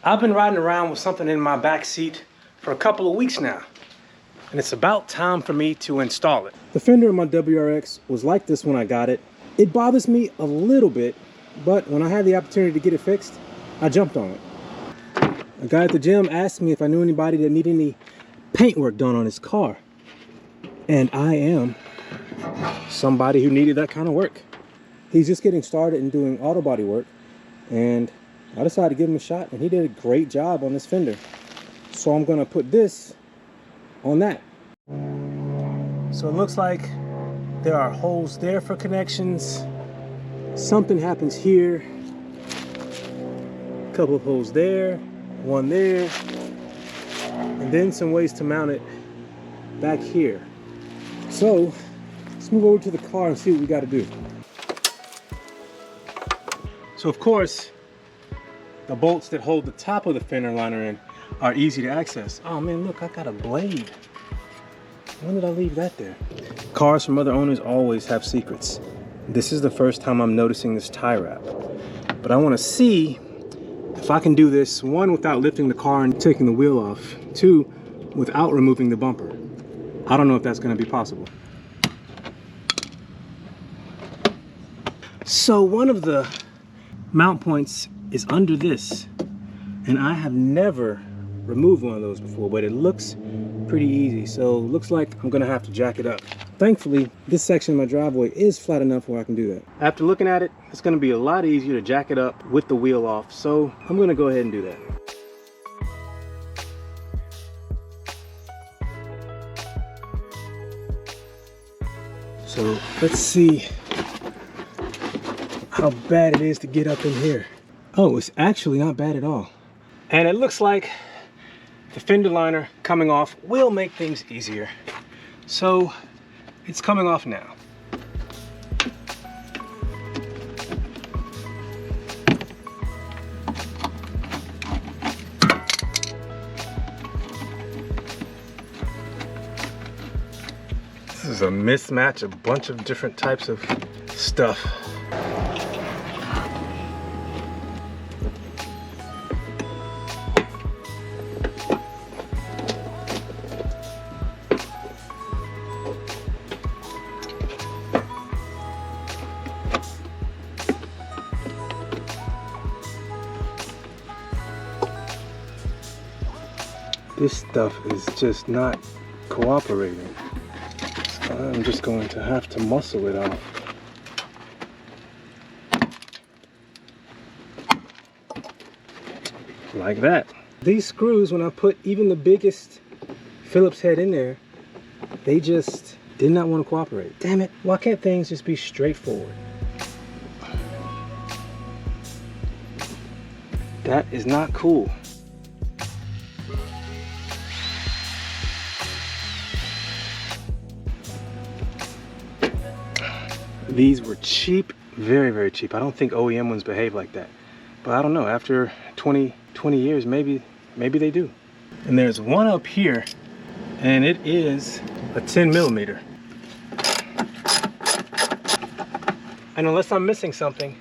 I've been riding around with something in my back seat for a couple of weeks now, and it's about time for me to install it. The fender in my WRX was like this when I got it. It bothers me a little bit, but when I had the opportunity to get it fixed, I jumped on it. A guy at the gym asked me if I knew anybody that needed any paint work done on his car. And I am somebody who needed that kind of work. He's just getting started in doing auto body work, and I decided to give him a shot, and he did a great job on this fender. So I'm gonna put this on that. So it looks like there are holes there for connections. Something happens here. A couple of holes there, one there, and then some ways to mount it back here. So let's move over to the car and see what we got to do. So of course, the bolts that hold the top of the fender liner in are easy to access. Oh man, look, I got a blade. When did I leave that there? Cars from other owners always have secrets. This is the first time I'm noticing this tie wrap. But I want to see if I can do this, one, without lifting the car and taking the wheel off, two, without removing the bumper. I don't know if that's going to be possible. So one of the mount points is under this, and I have never removed one of those before, but it looks pretty easy. So it looks like I'm gonna have to jack it up. Thankfully, this section of my driveway is flat enough where I can do that. After looking at it, it's gonna be a lot easier to jack it up with the wheel off, so I'm gonna go ahead and do that. So let's see how bad it is to get up in here. Oh, it's actually not bad at all. And it looks like the fender liner coming off will make things easier. So it's coming off now. This is a mismatch, a bunch of different types of stuff. This stuff is just not cooperating. So I'm just going to have to muscle it off. Like that. These screws, when I put even the biggest Phillips head in there, they just did not want to cooperate. Damn it, why can't things just be straightforward? That is not cool. These were cheap, very, very cheap. I don't think OEM ones behave like that. But I don't know, after 20 years, maybe they do. And there's one up here, and it is a 10 millimeter. And unless I'm missing something,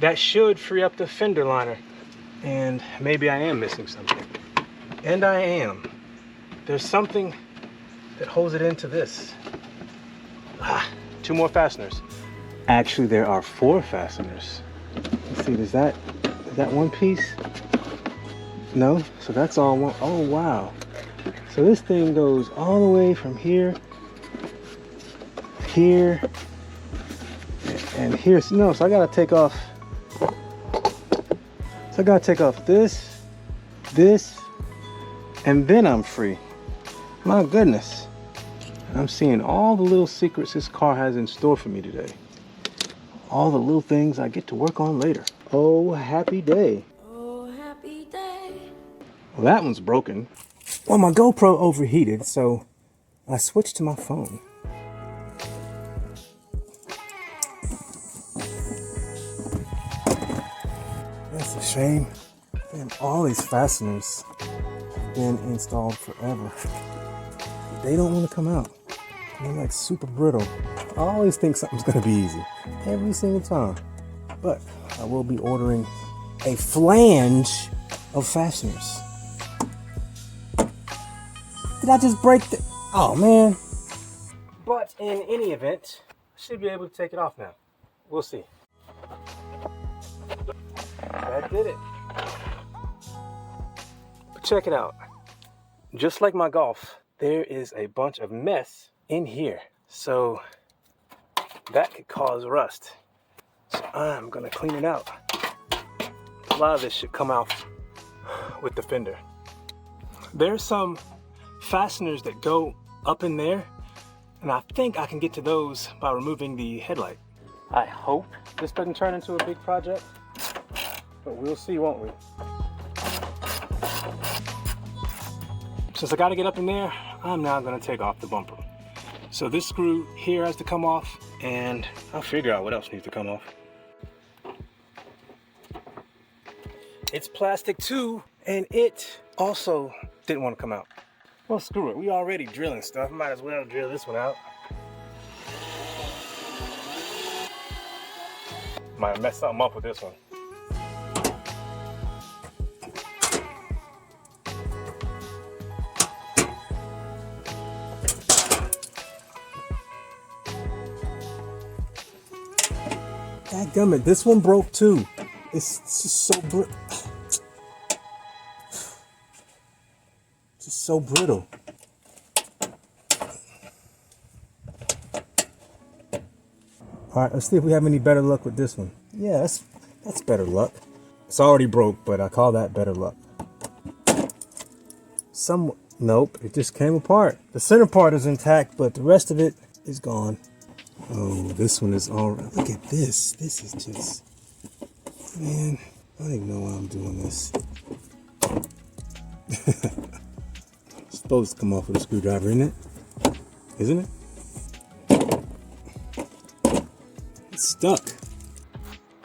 that should free up the fender liner. And maybe I am missing something. And I am. There's something that holds it into this. Ah, 2 more fasteners. Actually, there are 4 fasteners. Let's see, is that one piece? No, so that's all one. Oh, wow. So this thing goes all the way from here, here, and here. No, so I gotta take off. So I gotta take off this, and then I'm free. My goodness. I'm seeing all the little secrets this car has in store for me today. All the little things I get to work on later. Oh, happy day. Oh, happy day. Well, that one's broken. Well, my GoPro overheated, so I switched to my phone. That's a shame. Man, all these fasteners have been installed forever. They don't want to come out. They're like super brittle. I always think something's gonna be easy, every single time. But I will be ordering a flange of fasteners. Did I just break the... Oh, man. But in any event, I should be able to take it off now. We'll see. That did it. But check it out. Just like my Golf, there is a bunch of mess in here. So that could cause rust. So I'm gonna clean it out. A lot of this should come out with the fender. There's some fasteners that go up in there, and I think I can get to those by removing the headlight. I hope this doesn't turn into a big project, but we'll see, won't we? Since I gotta get up in there, I'm now gonna take off the bumper. So this screw here has to come off, and I'll figure out what else needs to come off. It's plastic too, and it also didn't want to come out. Well, screw it. We already drilling stuff. Might as well drill this one out. Might have messed something up with this one. Dadgummit, this one broke too. It's just so brittle. Just so brittle. All right, let's see if we have any better luck with this one. Yeah, that's better luck. It's already broke, but I call that better luck. Nope, it just came apart. The center part is intact, but the rest of it is gone. Oh, this one is all right. Look at this. This is just, man, I don't even know why I'm doing this. It's supposed to come off with a screwdriver, isn't it? Isn't it? It's stuck.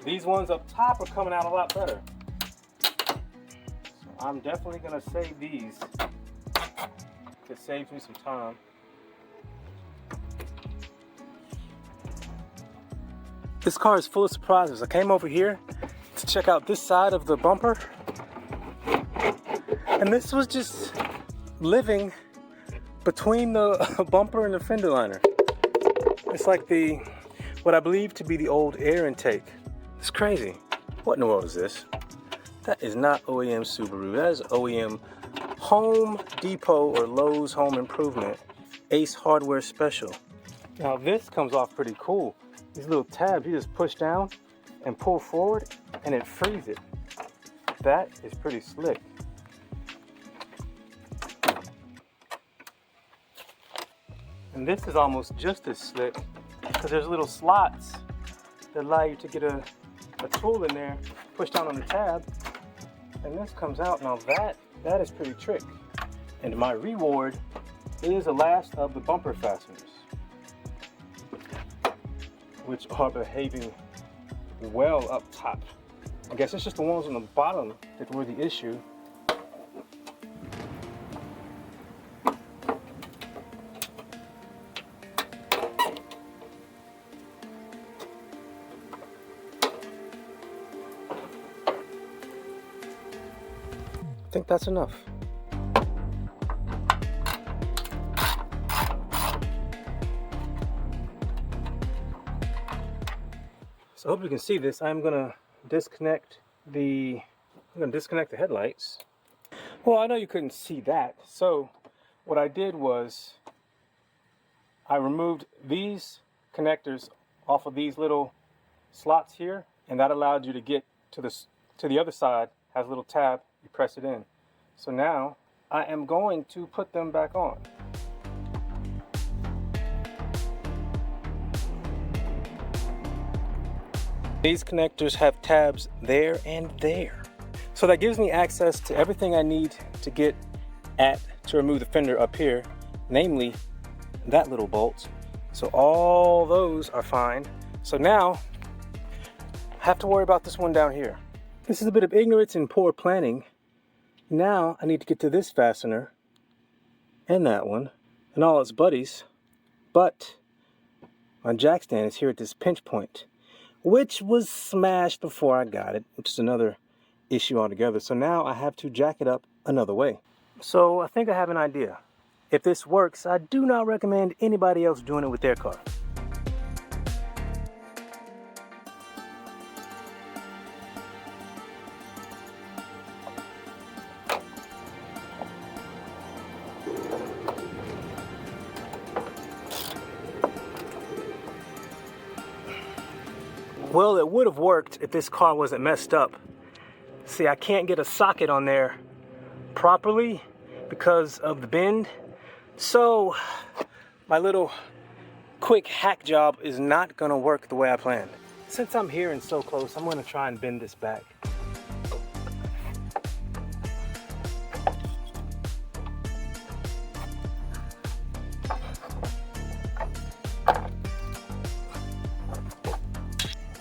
These ones up top are coming out a lot better. So I'm definitely gonna save these. It saves me some time. This car is full of surprises. I came over here to check out this side of the bumper, and this was just living between the bumper and the fender liner. It's like what I believe to be the old air intake. It's crazy. What in the world is this? That is not OEM Subaru. That is OEM Home Depot or Lowe's Home Improvement Ace Hardware Special. Now this comes off pretty cool. These little tabs you just push down and pull forward and it frees it. That is pretty slick. And this is almost just as slick because there's little slots that allow you to get a tool in there, push down on the tab, and this comes out. Now that is pretty trick. And my reward is the last of the bumper fasteners, which are behaving well up top. I guess it's just the ones on the bottom that were the issue. I think that's enough. So I hope you can see this. I'm gonna disconnect the headlights. Well, I know you couldn't see that. So what I did was I removed these connectors off of these little slots here, and that allowed you to get to the other side. Has a little tab, you press it in. So now I am going to put them back on. These connectors have tabs there and there. So that gives me access to everything I need to get to remove the fender up here, namely that little bolt. So all those are fine. So now I have to worry about this one down here. This is a bit of ignorance and poor planning. Now I need to get to this fastener and that one and all its buddies, but my jack stand is here at this pinch point, which was smashed before I got it, which is another issue altogether. So now I have to jack it up another way. So I think I have an idea. If this works, I do not recommend anybody else doing it with their car. Well, it would have worked if this car wasn't messed up. See, I can't get a socket on there properly because of the bend. So my little quick hack job is not gonna work the way I planned. Since I'm here and so close, I'm gonna try and bend this back.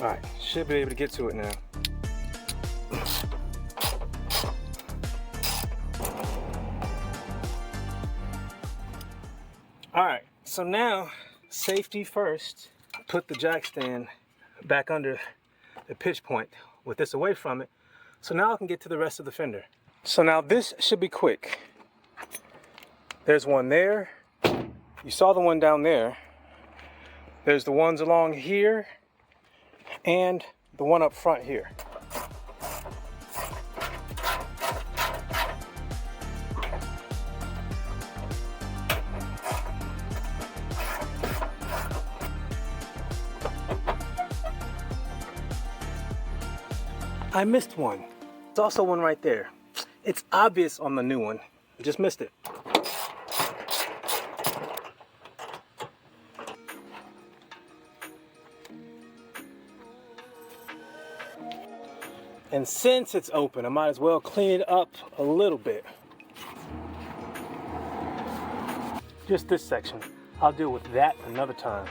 All right, should be able to get to it now. All right, so now, safety first, put the jack stand back under the pitch point with this away from it. So now I can get to the rest of the fender. So now this should be quick. There's one there. You saw the one down there. There's the ones along here and the one up front here. I missed one. There's also one right there. It's obvious on the new one. I just missed it. And since it's open, I might as well clean it up a little bit. Just this section. I'll deal with that another time.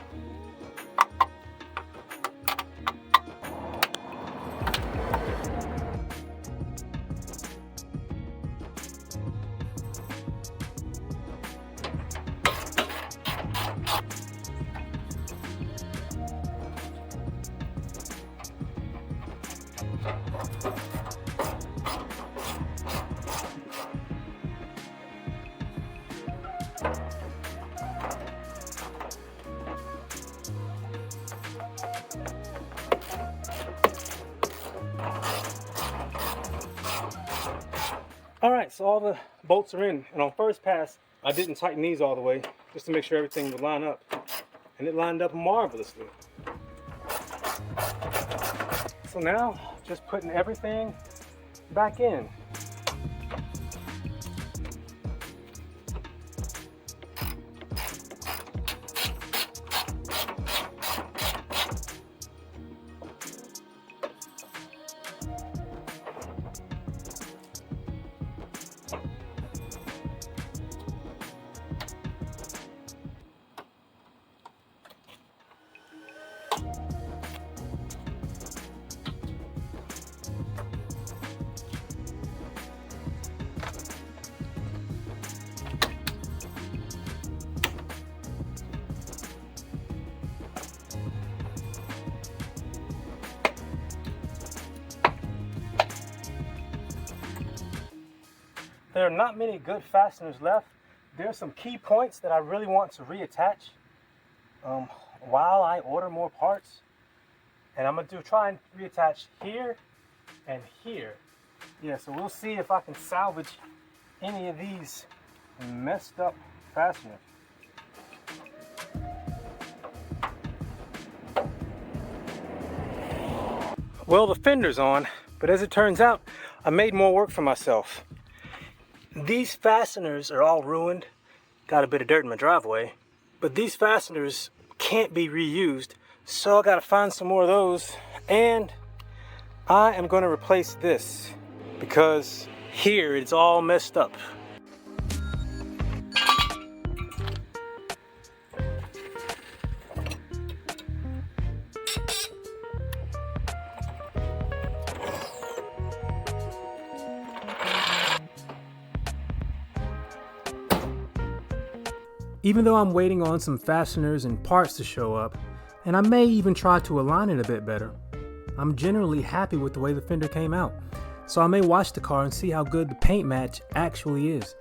All right, so all the bolts are in, and on first pass, I didn't tighten these all the way, just to make sure everything would line up. And it lined up marvelously. So now, just putting everything back in. There are not many good fasteners left. There are some key points that I really want to reattach while I order more parts. And I'm going to try and reattach here and here. Yeah, so we'll see if I can salvage any of these messed up fasteners. Well, the fender's on, but as it turns out, I made more work for myself. These fasteners are all ruined. Got a bit of dirt in my driveway, but these fasteners can't be reused, so I gotta find some more of those. And I am gonna replace this because here it's all messed up. Even though I'm waiting on some fasteners and parts to show up, and I may even try to align it a bit better, I'm generally happy with the way the fender came out. so I may wash the car and see how good the paint match actually is.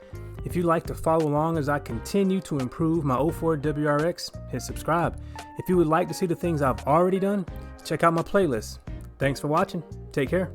If you'd like to follow along as I continue to improve my 04 WRX, hit subscribe. If you would like to see the things I've already done, check out my playlist. Thanks for watching. Take care.